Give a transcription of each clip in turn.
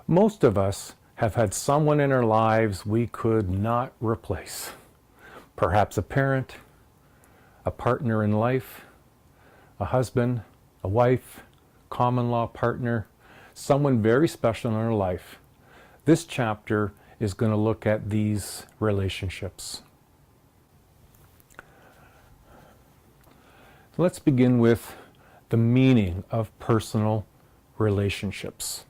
Most of us have had someone in our lives we could not replace. Perhaps a parent, a partner in life, a husband, a wife, common law partner, someone very special in our life. This chapter is going to look at these relationships. Let's begin with the meaning of personal relationships.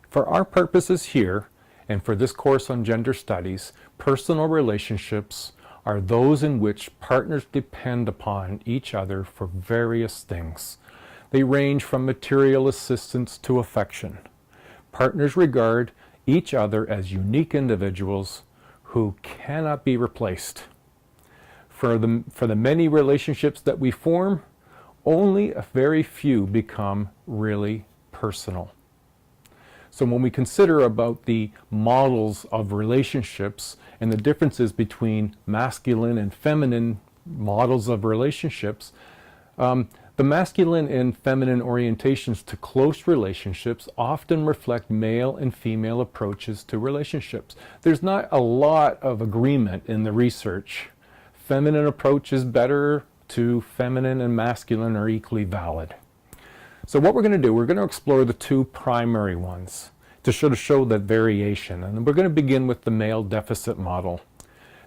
For our purposes here, and for this course on gender studies, personal relationships are those in which partners depend upon each other for various things. They range from material assistance to affection. Partners regard each other as unique individuals who cannot be replaced. For the many relationships that we form, only a very few become really personal. So when we consider about the models of relationships and the differences between masculine and feminine models of relationships, the masculine and feminine orientations to close relationships often reflect male and female approaches to relationships. There's not a lot of agreement in the research. Feminine approach is better to feminine and masculine are equally valid. So what we're going to do, we're going to explore the two primary ones to show that variation. And we're going to begin with the male deficit model.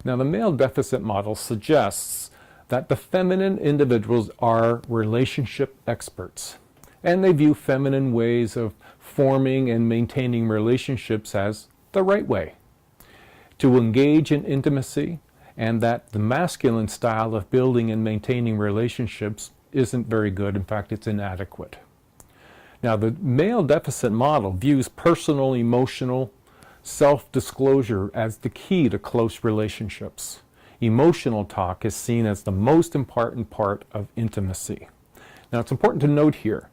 Now the male deficit model suggests that the feminine individuals are relationship experts. And they view feminine ways of forming and maintaining relationships as the right way to engage in intimacy, and that the masculine style of building and maintaining relationships isn't very good. In fact, it's inadequate. Now, the male deficit model views personal, emotional, self-disclosure as the key to close relationships. Emotional talk is seen as the most important part of intimacy. Now, it's important to note here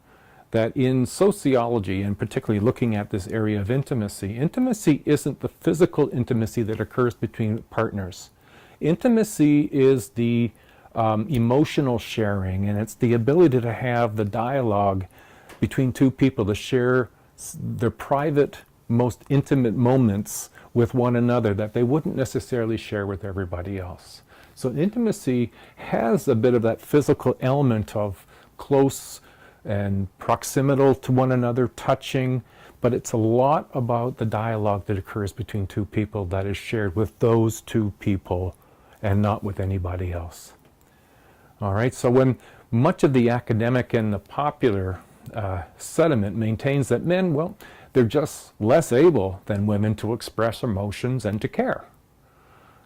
that in sociology, and particularly looking at this area of intimacy, intimacy isn't the physical intimacy that occurs between partners. Intimacy is the emotional sharing, and it's the ability to have the dialogue between two people to share their private, most intimate moments with one another that they wouldn't necessarily share with everybody else. So intimacy has a bit of that physical element of close and proximal to one another, touching, but it's a lot about the dialogue that occurs between two people that is shared with those two people and not with anybody else. All right, so when much of the academic and the popular sentiment maintains that men, well, they're just less able than women to express emotions and to care.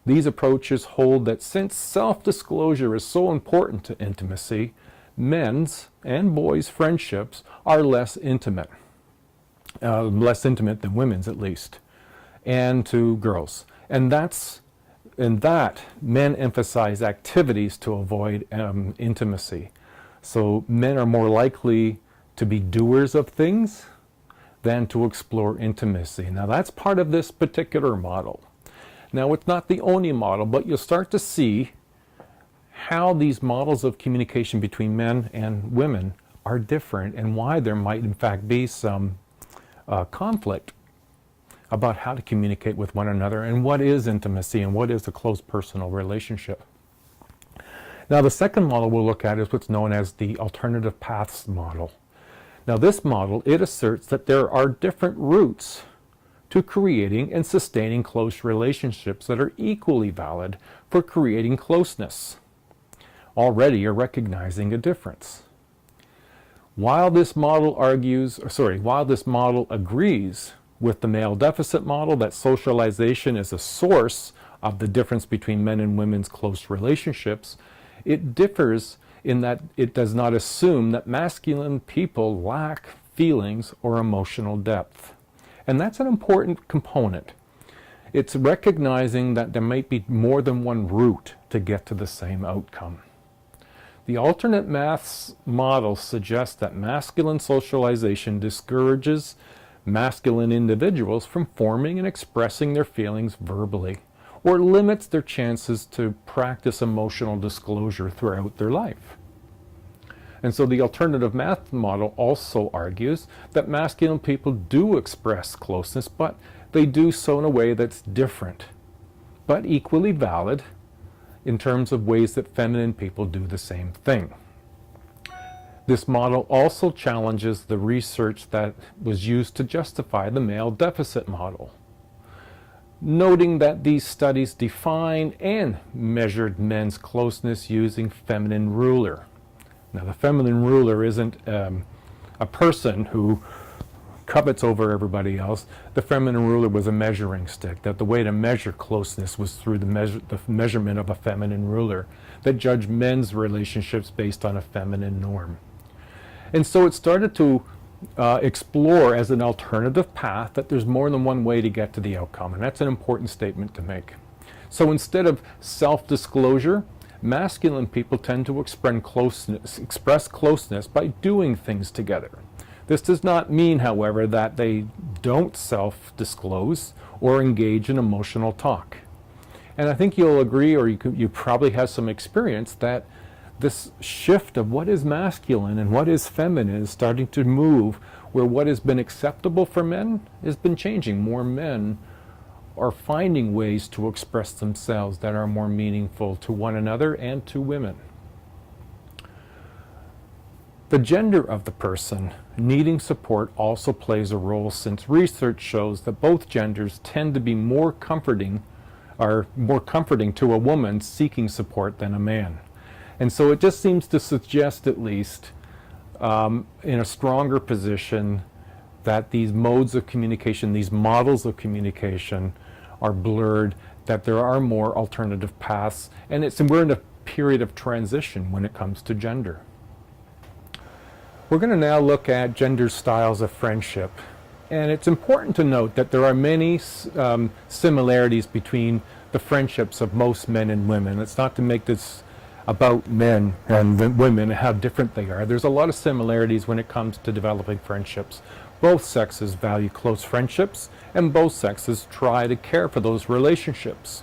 These approaches hold that since self-disclosure is so important to intimacy, men's and boys' friendships are less intimate than women's at least, and to girls. And that men emphasize activities to avoid intimacy. So men are more likely to be doers of things than to explore intimacy. Now that's part of this particular model. Now it's not the only model, but you'll start to see how these models of communication between men and women are different and why there might in fact be some conflict about how to communicate with one another and what is intimacy and what is a close personal relationship. Now the second model we'll look at is what's known as the alternative paths model. Now this model, it asserts that there are different routes to creating and sustaining close relationships that are equally valid for creating closeness. Already you're recognizing a difference. While this model agrees with the male deficit model that socialization is a source of the difference between men and women's close relationships, it differs in that it does not assume that masculine people lack feelings or emotional depth. And that's an important component. It's recognizing that there might be more than one route to get to the same outcome. The alternate maths model suggests that masculine socialization discourages masculine individuals from forming and expressing their feelings verbally, or limits their chances to practice emotional disclosure throughout their life. And so the alternative math model also argues that masculine people do express closeness, but they do so in a way that's different, but equally valid in terms of ways that feminine people do the same thing. This model also challenges the research that was used to justify the male deficit model, noting that these studies define and measured men's closeness using feminine ruler. Now, the feminine ruler isn't a person who covets over everybody else. The feminine ruler was a measuring stick, that the way to measure closeness was through the measurement of a feminine ruler that judged men's relationships based on a feminine norm. And so it started to explore as an alternative path that there's more than one way to get to the outcome, and that's an important statement to make. So instead of self-disclosure, masculine people tend to express closeness by doing things together. This does not mean, however, that they don't self-disclose or engage in emotional talk. And I think you'll agree, or you probably have some experience, that this shift of what is masculine and what is feminine is starting to move, where what has been acceptable for men has been changing. More men are finding ways to express themselves that are more meaningful to one another and to women. The gender of the person needing support also plays a role, since research shows that both genders tend to be more comforting to a woman seeking support than a man. And so it just seems to suggest, at least, in a stronger position, that these modes of communication, these models of communication, are blurred, that there are more alternative paths, and we're in a period of transition when it comes to gender. We're going to now look at gender styles of friendship. And it's important to note that there are many similarities between the friendships of most men and women. It's not to make this about men and women and how different they are. There's a lot of similarities when it comes to developing friendships. Both sexes value close friendships, and both sexes try to care for those relationships.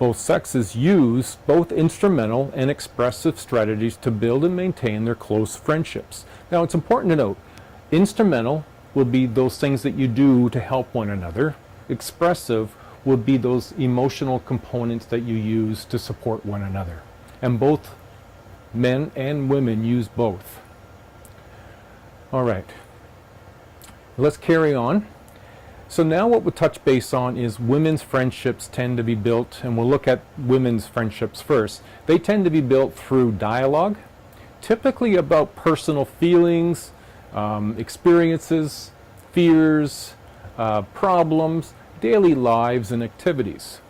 Both sexes use both instrumental and expressive strategies to build and maintain their close friendships. Now, it's important to note, instrumental will be those things that you do to help one another. Expressive will be those emotional components that you use to support one another. And both men and women use both. All right, let's carry on. So now what we'll touch base on is women's friendships tend to be built, and we'll look at women's friendships first. They tend to be built through dialogue, typically about personal feelings, experiences, fears, problems, daily lives, and activities.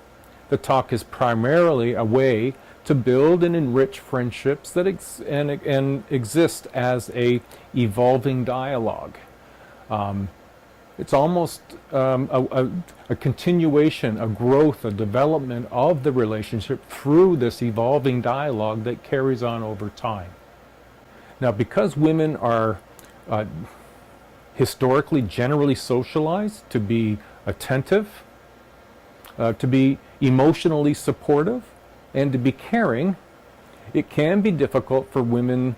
The talk is primarily a way to build and enrich friendships that exist as a evolving dialogue. It's almost a continuation, a growth, a development of the relationship through this evolving dialogue that carries on over time. Now, because women are historically generally socialized to be attentive, to be emotionally supportive, and to be caring, it can be difficult for women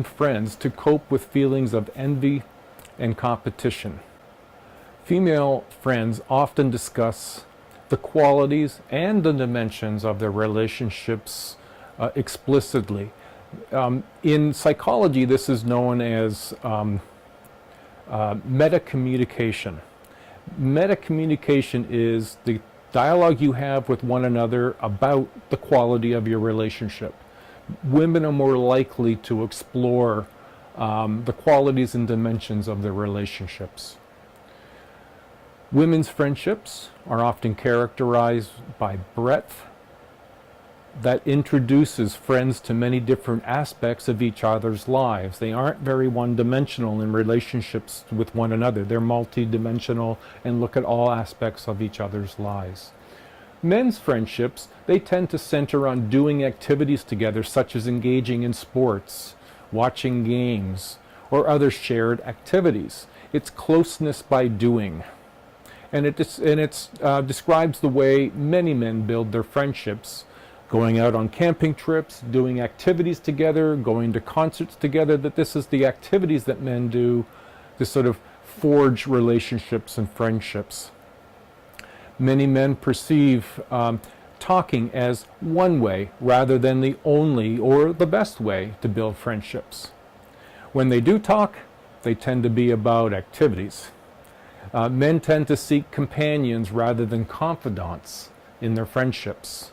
friends to cope with feelings of envy and competition. Female friends often discuss the qualities and the dimensions of their relationships explicitly. In psychology, this is known as meta-communication. Meta-communication is the dialogue you have with one another about the quality of your relationship. Women are more likely to explore the qualities and dimensions of their relationships. Women's friendships are often characterized by breadth that introduces friends to many different aspects of each other's lives. They aren't very one-dimensional in relationships with one another. They're multi-dimensional and look at all aspects of each other's lives. Men's friendships, they tend to center on doing activities together, such as engaging in sports, watching games, or other shared activities. It's closeness by doing. And it describes the way many men build their friendships, going out on camping trips, doing activities together, going to concerts together, that this is the activities that men do to sort of forge relationships and friendships. Many men perceive talking as one way rather than the only or the best way to build friendships. When they do talk, they tend to be about activities. Men tend to seek companions rather than confidants in their friendships.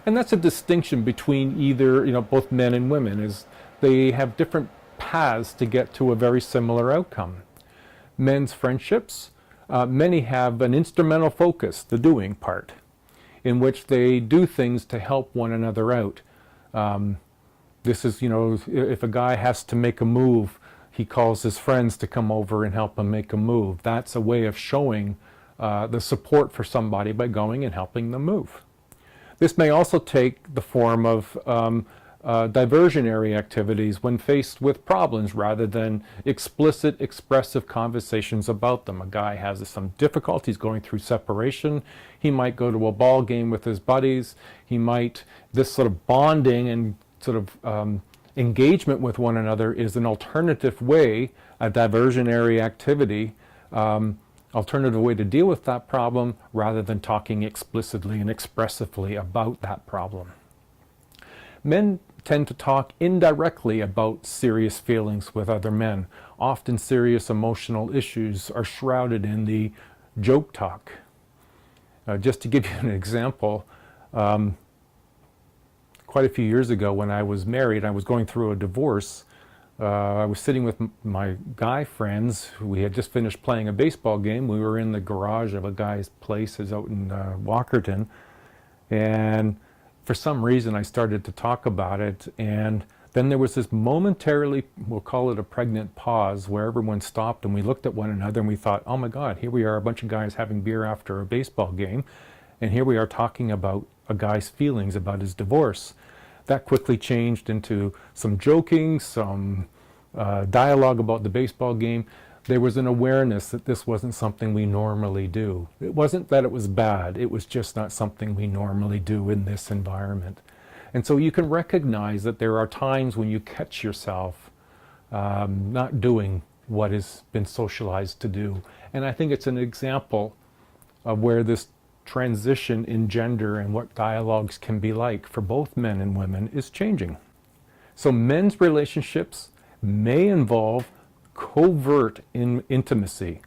And that's a distinction between either, both men and women, is they have different paths to get to a very similar outcome. Men's friendships, many have an instrumental focus, the doing part, in which they do things to help one another out. This is, if a guy has to make a move, he calls his friends to come over and help him make a move. That's a way of showing the support for somebody by going and helping them move. This may also take the form of diversionary activities when faced with problems rather than explicit, expressive conversations about them. A guy has some difficulties going through separation. He might go to a ball game with his buddies. This sort of bonding and sort of engagement with one another is an alternative way, a diversionary activity, alternative way to deal with that problem rather than talking explicitly and expressively about that problem. Men tend to talk indirectly about serious feelings with other men. Often serious emotional issues are shrouded in the joke talk. Just to give you an example, quite a few years ago when I was married, I was going through a divorce. I was sitting with my guy friends. We had just finished playing a baseball game. We were in the garage of a guy's place out in Walkerton. And for some reason, I started to talk about it. And then there was this momentarily, we'll call it a pregnant pause, where everyone stopped and we looked at one another and we thought, oh my God, here we are, a bunch of guys having beer after a baseball game. And here we are talking about a guy's feelings about his divorce. That quickly changed into some joking, some dialogue about the baseball game. There was an awareness that this wasn't something we normally do. It wasn't that it was bad, it was just not something we normally do in this environment. And so you can recognize that there are times when you catch yourself not doing what has been socialized to do. And I think it's an example of where this transition in gender and what dialogues can be like for both men and women is changing. So men's relationships may involve covert intimacy.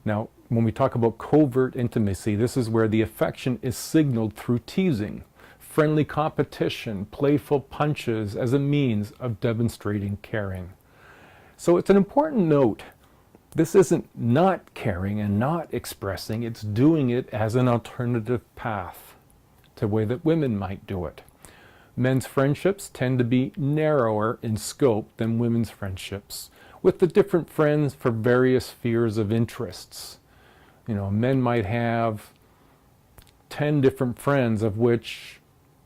Now, when we talk about covert intimacy, this is where the affection is signaled through teasing, friendly competition, playful punches as a means of demonstrating caring. So it's an important note. This isn't not caring and not expressing, it's doing it as an alternative path to the way that women might do it. Men's friendships tend to be narrower in scope than women's friendships, with the different friends for various spheres of interests. Men might have 10 different friends, of which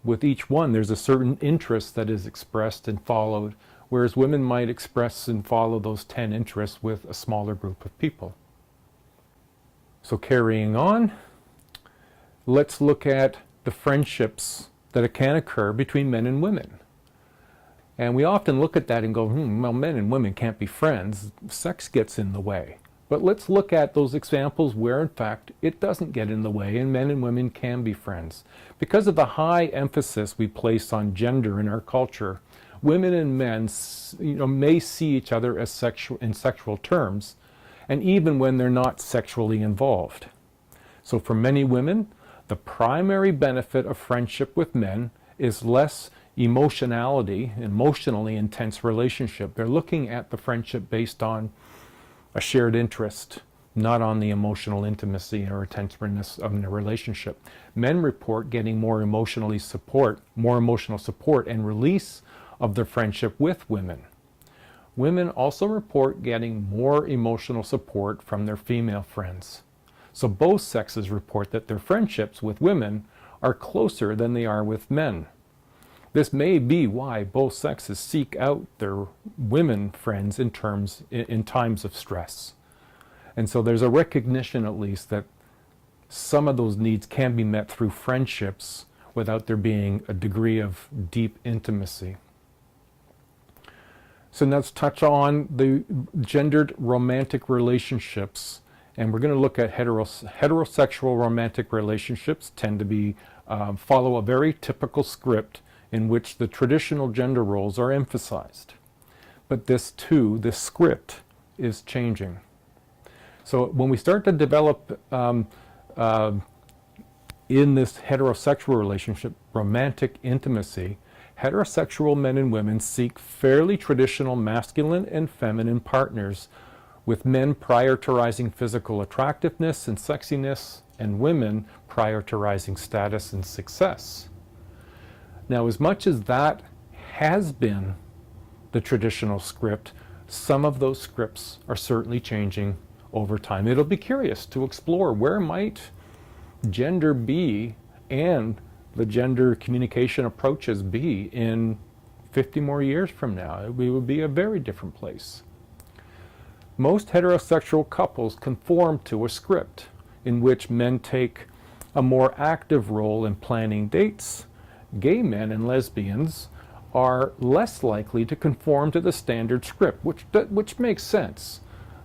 with each one there's a certain interest that is expressed and followed, whereas women might express and follow those 10 interests with a smaller group of people. So carrying on, let's look at the friendships that can occur between men and women. And we often look at that and go, well, men and women can't be friends. Sex gets in the way. But let's look at those examples where, in fact, it doesn't get in the way and men and women can be friends. Because of the high emphasis we place on gender in our culture, women and men may see each other as sexual terms, and even when they're not sexually involved. So for many women, the primary benefit of friendship with men is less emotionally intense relationship. They're looking at the friendship based on a shared interest, not on the emotional intimacy or intenseness of the relationship. Men report getting more emotional support and release of their friendship with women. Women also report getting more emotional support from their female friends. So both sexes report that their friendships with women are closer than they are with men. This may be why both sexes seek out their women friends in times of stress. And so there's a recognition, at least, that some of those needs can be met through friendships without there being a degree of deep intimacy. So now let's touch on the gendered romantic relationships. And we're going to look at heterosexual romantic relationships tend to be follow a very typical script in which the traditional gender roles are emphasized. But this script is changing. So when we start to develop in this heterosexual relationship, romantic intimacy, heterosexual men and women seek fairly traditional masculine and feminine partners, with men prioritizing physical attractiveness and sexiness, and women prioritizing status and success. Now, as much as that has been the traditional script, some of those scripts are certainly changing over time. It'll be curious to explore where might gender be and the gender communication approaches be in 50 more years from now. We would be a very different place. Most heterosexual couples conform to a script in which men take a more active role in planning dates. Gay men and lesbians are less likely to conform to the standard script, which makes sense.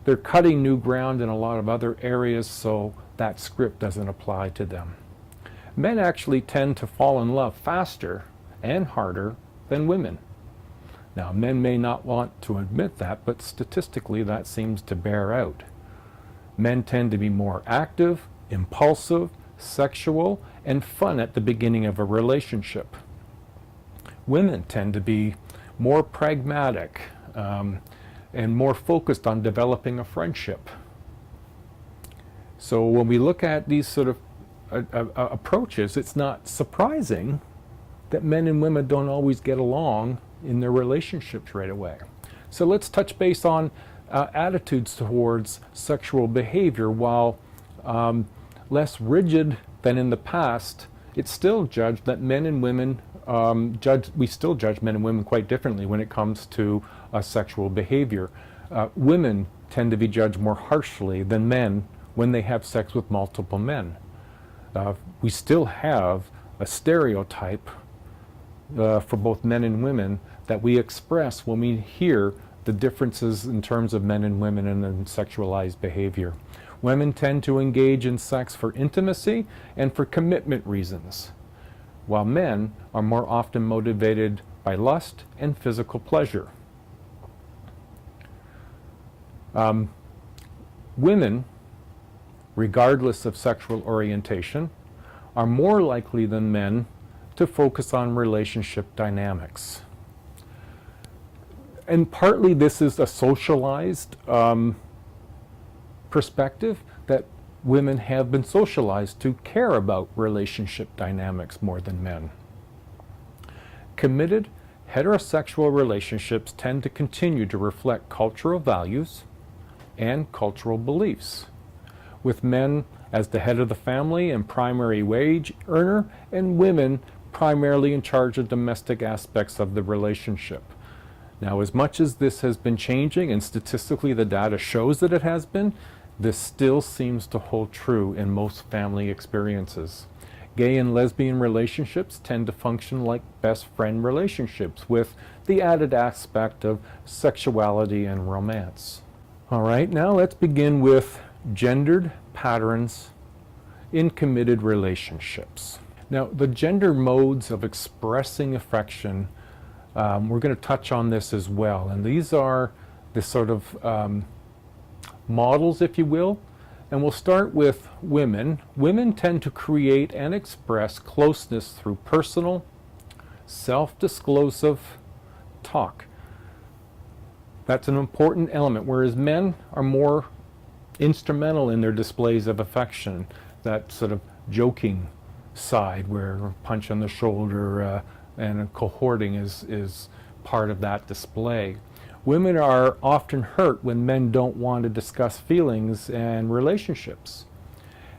They're cutting new ground in a lot of other areas, so that script doesn't apply to them. Men actually tend to fall in love faster and harder than women. Now, men may not want to admit that, but statistically that seems to bear out. Men tend to be more active, impulsive, sexual, and fun at the beginning of a relationship. Women tend to be more pragmatic and more focused on developing a friendship. So when we look at these sort of approaches, it's not surprising that men and women don't always get along in their relationships right away. So let's touch base on attitudes towards sexual behavior. While less rigid than in the past, it's still judged that men and women we still judge men and women quite differently when it comes to sexual behavior. Women tend to be judged more harshly than men when they have sex with multiple men. We still have a stereotype for both men and women that we express when we hear the differences in terms of men and women and in sexualized behavior. Women tend to engage in sex for intimacy and for commitment reasons, while men are more often motivated by lust and physical pleasure. Women, regardless of sexual orientation, are more likely than men to focus on relationship dynamics. And partly this is a socialized perspective, that women have been socialized to care about relationship dynamics more than men. Committed heterosexual relationships tend to continue to reflect cultural values and cultural beliefs, with men as the head of the family and primary wage earner, and women primarily in charge of domestic aspects of the relationship. Now, as much as this has been changing, and statistically the data shows that it has been, this still seems to hold true in most family experiences. Gay and lesbian relationships tend to function like best friend relationships, with the added aspect of sexuality and romance. All right, now let's begin with gendered patterns in committed relationships. Now, the gender modes of expressing affection, we're going to touch on this as well. And these are the sort of models, if you will. And we'll start with women. Women tend to create and express closeness through personal, self-disclosive talk. That's an important element, whereas men are more instrumental in their displays of affection, that sort of joking side where a punch on the shoulder and a cohorting is part of that display. Women are often hurt when men don't want to discuss feelings and relationships.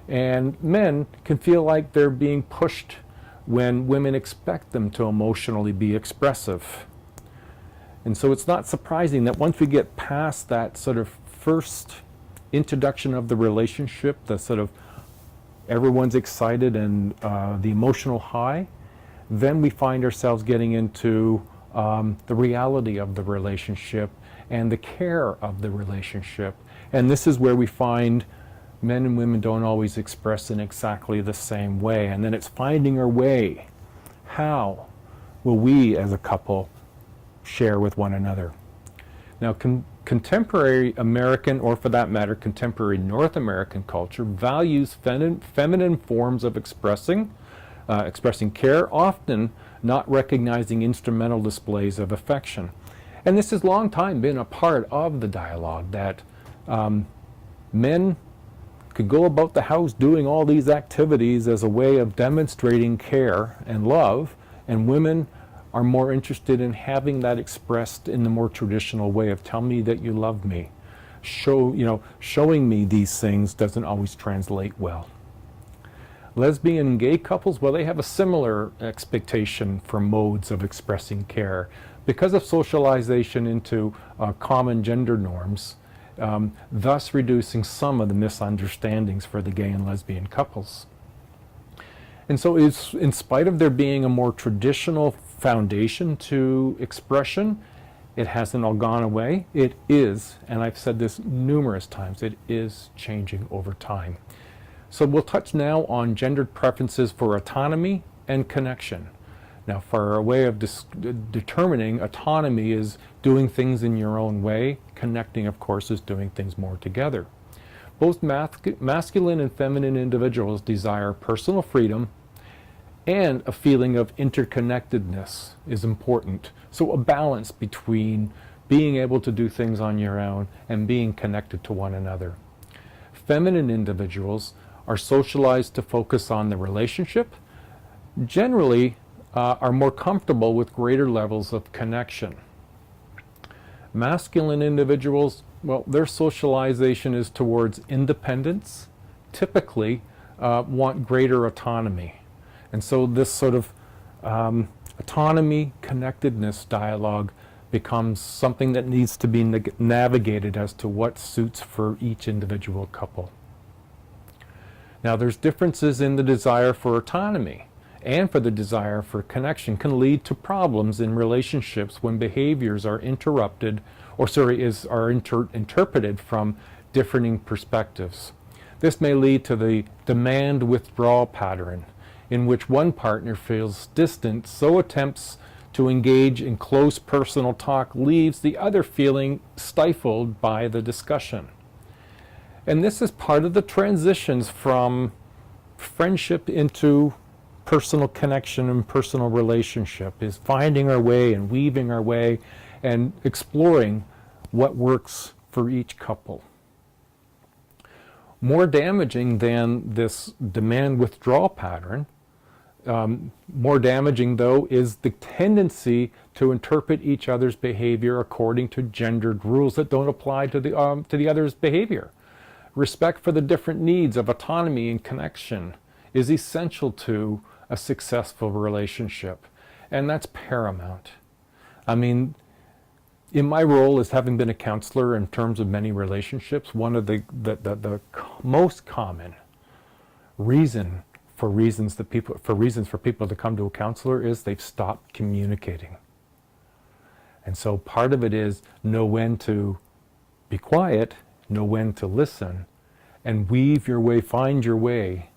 And men can feel like they're being pushed when women expect them to emotionally be expressive. And so it's not surprising that once we get past that sort of first introduction of the relationship, the sort of everyone's excited and the emotional high, then we find ourselves getting into the reality of the relationship and the care of the relationship. And this is where we find men and women don't always express in exactly the same way. And then it's finding our way. How will we as a couple share with one another? Now, contemporary American, or for that matter, contemporary North American culture values feminine forms of expressing care, often not recognizing instrumental displays of affection. And this has long time been a part of the dialogue, that men could go about the house doing all these activities as a way of demonstrating care and love, and women are more interested in having that expressed in the more traditional way of tell me that you love me. Showing me these things doesn't always translate well. Lesbian and gay couples, well, they have a similar expectation for modes of expressing care because of socialization into common gender norms, thus reducing some of the misunderstandings for the gay and lesbian couples. And so in spite of there being a more traditional foundation to expression, it hasn't all gone away. It is, and I've said this numerous times, it is changing over time. So we'll touch now on gendered preferences for autonomy and connection. Now, for a way of determining, autonomy is doing things in your own way. Connecting, of course, is doing things more together. Both masculine and feminine individuals desire personal freedom, and a feeling of interconnectedness is important. So a balance between being able to do things on your own and being connected to one another. Feminine individuals are socialized to focus on the relationship, generally are more comfortable with greater levels of connection. Masculine individuals, well, their socialization is towards independence, typically want greater autonomy. And so this sort of autonomy, connectedness dialogue becomes something that needs to be navigated as to what suits for each individual couple. Now, there's differences in the desire for autonomy and for the desire for connection can lead to problems in relationships when behaviors are interrupted, or are interpreted from differing perspectives. This may lead to the demand withdrawal pattern, in which one partner feels distant, so attempts to engage in close personal talk leaves the other feeling stifled by the discussion. And this is part of the transitions from friendship into personal connection and personal relationship, is finding our way and weaving our way and exploring what works for each couple. More damaging than this demand withdrawal pattern, more damaging though, is the tendency to interpret each other's behavior according to gendered rules that don't apply to the other's behavior. Respect for the different needs of autonomy and connection is essential to a successful relationship, and that's paramount. I mean, in my role as having been a counselor in terms of many relationships, one of the most common reasons for people to come to a counselor is they've stopped communicating. And so part of it is know when to be quiet, know when to listen, and weave your way, find your way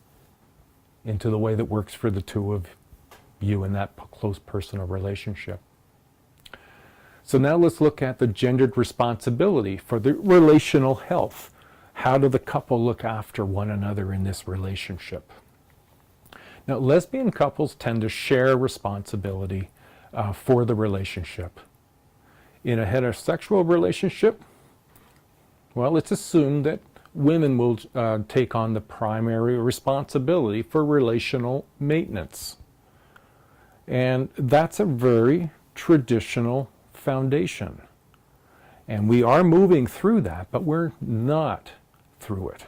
into the way that works for the two of you in that close personal relationship. So now let's look at the gendered responsibility for the relational health. How do the couple look after one another in this relationship? Now, lesbian couples tend to share responsibility for the relationship. In a heterosexual relationship, well, it's assumed that women will take on the primary responsibility for relational maintenance. And that's a very traditional foundation. And we are moving through that, but we're not through it.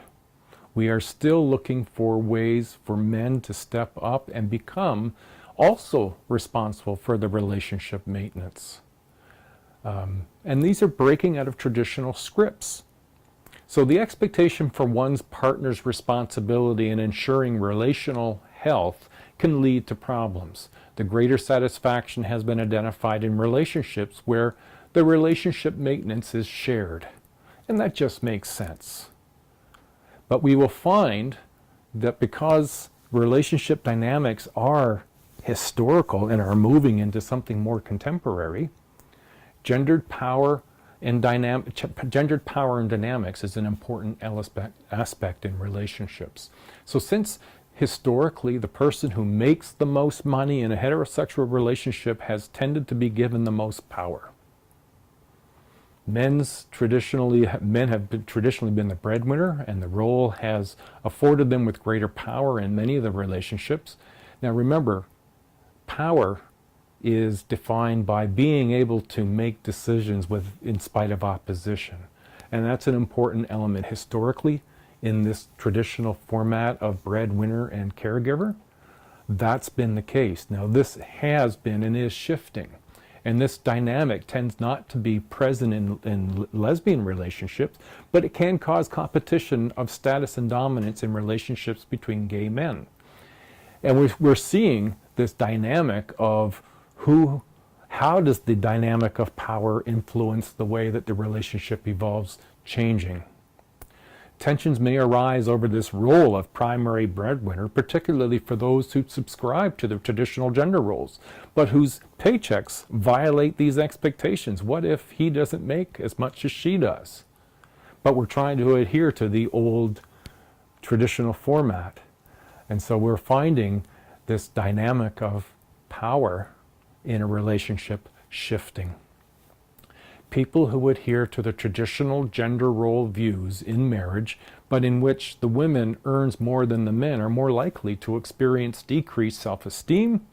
We are still looking for ways for men to step up and become also responsible for the relationship maintenance. And these are breaking out of traditional scripts. So the expectation for one's partner's responsibility in ensuring relational health can lead to problems. The greater satisfaction has been identified in relationships where the relationship maintenance is shared. And that just makes sense. But we will find that because relationship dynamics are historical and are moving into something more contemporary, gendered power and dynamics is an important aspect in relationships. So since historically the person who makes the most money in a heterosexual relationship has tended to be given the most power. Men have traditionally been the breadwinner, and the role has afforded them with greater power in many of the relationships. Now remember, power is defined by being able to make decisions in spite of opposition. And that's an important element historically in this traditional format of breadwinner and caregiver. That's been the case. Now this has been and is shifting. And this dynamic tends not to be present in lesbian relationships, but it can cause competition of status and dominance in relationships between gay men. And we're seeing this dynamic of how does the dynamic of power influence the way that the relationship evolves changing. Tensions may arise over this role of primary breadwinner, particularly for those who subscribe to the traditional gender roles, but whose paychecks violate these expectations. What if he doesn't make as much as she does? But we're trying to adhere to the old traditional format. And so we're finding this dynamic of power in a relationship shifting. People who adhere to the traditional gender role views in marriage, but in which the woman earns more than the men, are more likely to experience decreased self-esteem,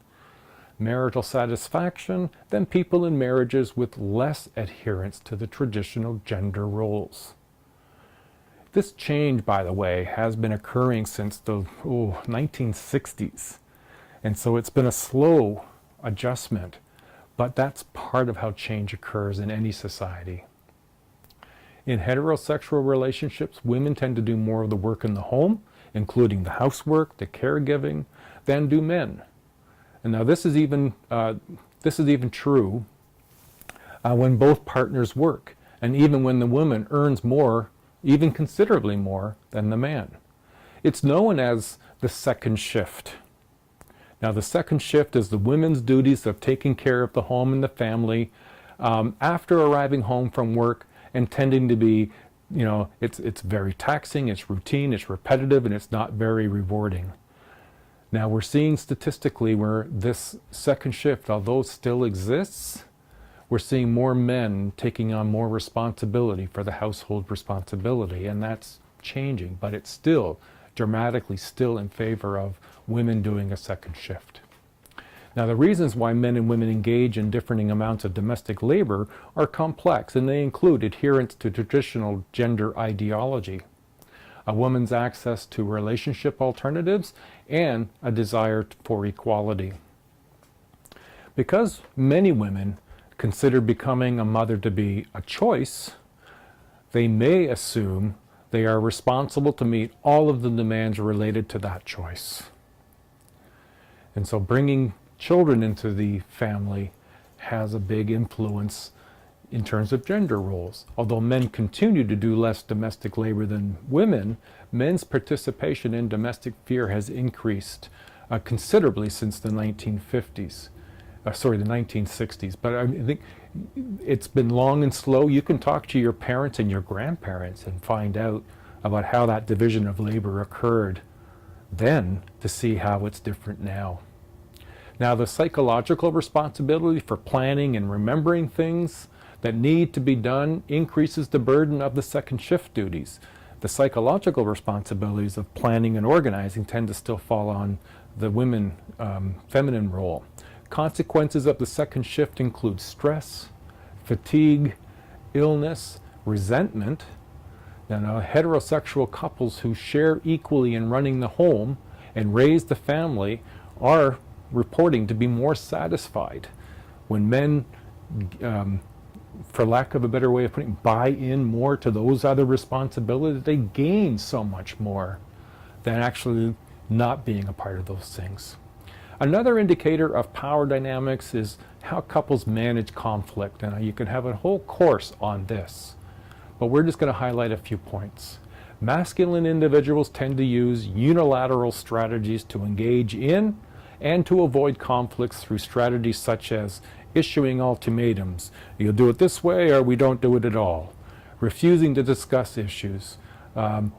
marital satisfaction than people in marriages with less adherence to the traditional gender roles. This change, by the way, has been occurring since the 1960s. And so it's been a slow adjustment, but that's part of how change occurs in any society. In heterosexual relationships, women tend to do more of the work in the home, including the housework, the caregiving, than do men. And now this is even true when both partners work, and even when the woman earns more, even considerably more, than the man. It's known as the second shift. Now the second shift is the women's duties of taking care of the home and the family after arriving home from work, and tending to be, it's very taxing, it's routine, it's repetitive, and it's not very rewarding. Now we're seeing statistically where this second shift, although still exists, we're seeing more men taking on more responsibility for the household responsibility, and that's changing, but it's still dramatically still in favor of women doing a second shift. Now the reasons why men and women engage in differing amounts of domestic labor are complex, and they include adherence to traditional gender ideology, a woman's access to relationship alternatives, and a desire for equality. Because many women consider becoming a mother to be a choice, they may assume they are responsible to meet all of the demands related to that choice. And so bringing children into the family has a big influence in terms of gender roles. Although men continue to do less domestic labor than women, men's participation in domestic sphere has increased considerably since the 1960s. But I think it's been long and slow. You can talk to your parents and your grandparents and find out about how that division of labor occurred then to see how it's different now. Now the psychological responsibility for planning and remembering things that need to be done increases the burden of the second shift duties. The psychological responsibilities of planning and organizing tend to still fall on the feminine role. Consequences of the second shift include stress, fatigue, illness, resentment. Now, heterosexual couples who share equally in running the home and raise the family are reporting to be more satisfied. When men, for lack of a better way of putting it, buy in more to those other responsibilities, they gain so much more than actually not being a part of those things. Another indicator of power dynamics is how couples manage conflict, and you can have a whole course on this, but we're just going to highlight a few points. Masculine individuals tend to use unilateral strategies to engage in and to avoid conflicts through strategies such as issuing ultimatums. You'll do it this way or we don't do it at all. Refusing to discuss issues,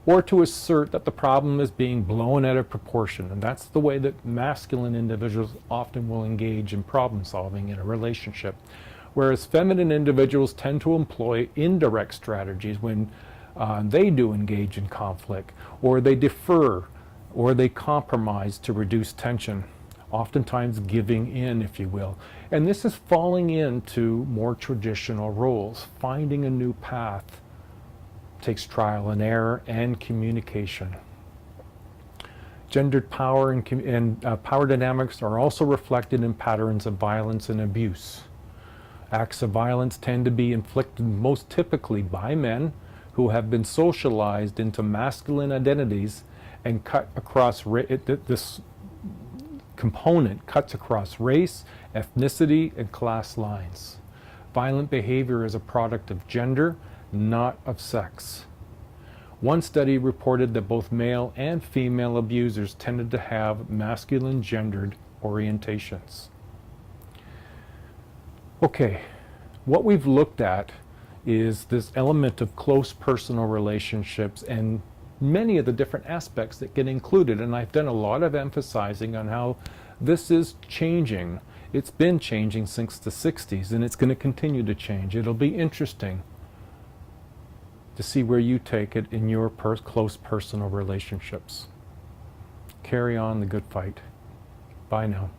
or to assert that the problem is being blown out of proportion. And that's the way that masculine individuals often will engage in problem solving in a relationship. Whereas feminine individuals tend to employ indirect strategies when they do engage in conflict, or they defer, or they compromise to reduce tension, oftentimes giving in, if you will. And this is falling into more traditional roles. Finding a new path takes trial and error and communication. Gendered power and power dynamics are also reflected in patterns of violence and abuse. Acts of violence tend to be inflicted most typically by men who have been socialized into masculine identities and cut across this component cuts across race, ethnicity, and class lines. Violent behavior is a product of gender, not of sex. One study reported that both male and female abusers tended to have masculine gendered orientations. Okay, what we've looked at is this element of close personal relationships and many of the different aspects that get included, and I've done a lot of emphasizing on how this is changing. It's been changing since the 60s, and it's going to continue to change. It'll be interesting to see where you take it in your close personal relationships. Carry on the good fight. Bye now.